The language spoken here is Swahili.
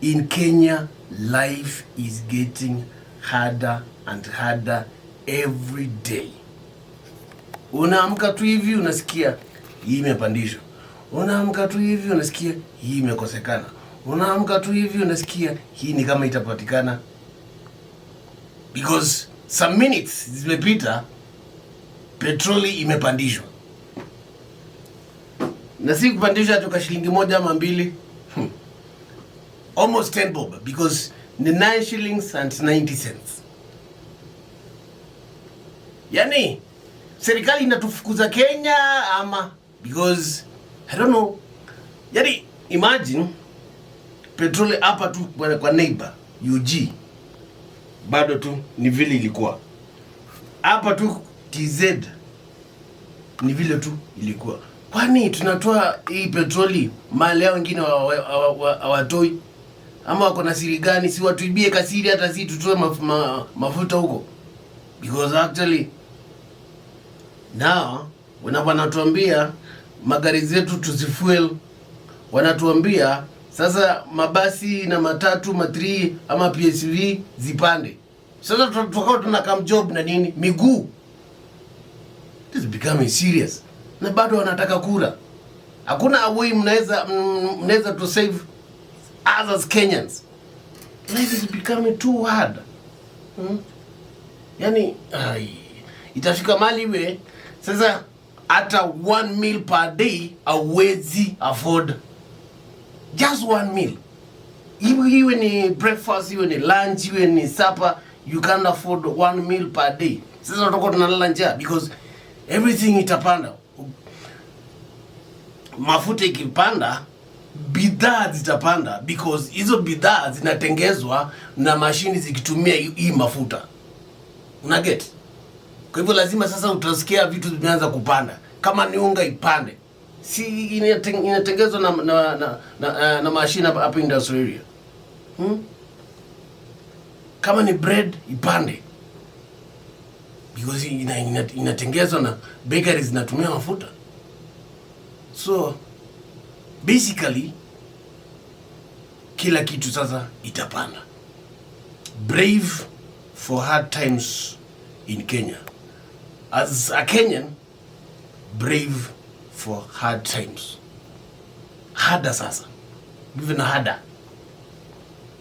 In Kenya, life is getting harder and harder every day. Unaamka tu hivi unasikia hii imepandishwa. Unaamka tu hivi unasikia hii imekosekana. Unaamka tu hivi unasikia hii ni kama itapatikana. Because some minutes zimepita, petroli imepandishwa. Na si kupandishwa toka shilingi moja ama mbili. Almost 10 bob, because ni 9 shillings and 90 cents. Yani, serikali inatufukuza Kenya ama, because I don't know. Yani, imagine petroli hapa tu kwa neighbor UG bado tu ni vile ilikuwa. Hapa tu TZ ni vile tu ilikuwa. Kwani tunatoa hii petroli mali yao wengine hawatoi? Ama wako na siri gani? Si watuibie kasiri hata si tutoe mafuta huko. Because actually now wanatuambia magari zetu tuzifuel, wanatuambia sasa mabasi na matatu matri ama PSV zipande. Sasa tukao tunakam job na nini miguu. This is becoming serious. Na bado wanataka kura. Hakuna way mnaweza to save us as Kenyans. Life is becoming too hard. Yani itafika mali we sasa hata 1 meal per day hawezi afford. Just 1 meal. Iwe ni breakfast, iwe ni lunch, iwe ni supper, you can't afford 1 meal per day. Sasa tunataka tunalala njaa because everything itapanda. Mafuta ikipanda, bidhaa zitapanda because hizo bidhaa zinatengezwa na mashini zikitumia hii mafuta. Una get? Kwa hivyo lazima sasa utasikia vitu vimeanza kupanda. Kama ni unga ipande. Si inatengezwa na mashine hapa industrial area. Kama ni bread ipande. Because inatengezwa na bakeries zinatumia mafuta. So basically kila kitu sasa itapanda. Brave for hard times in Kenya. As a Kenyan, brave for hard times. Harder sasa. Even harder.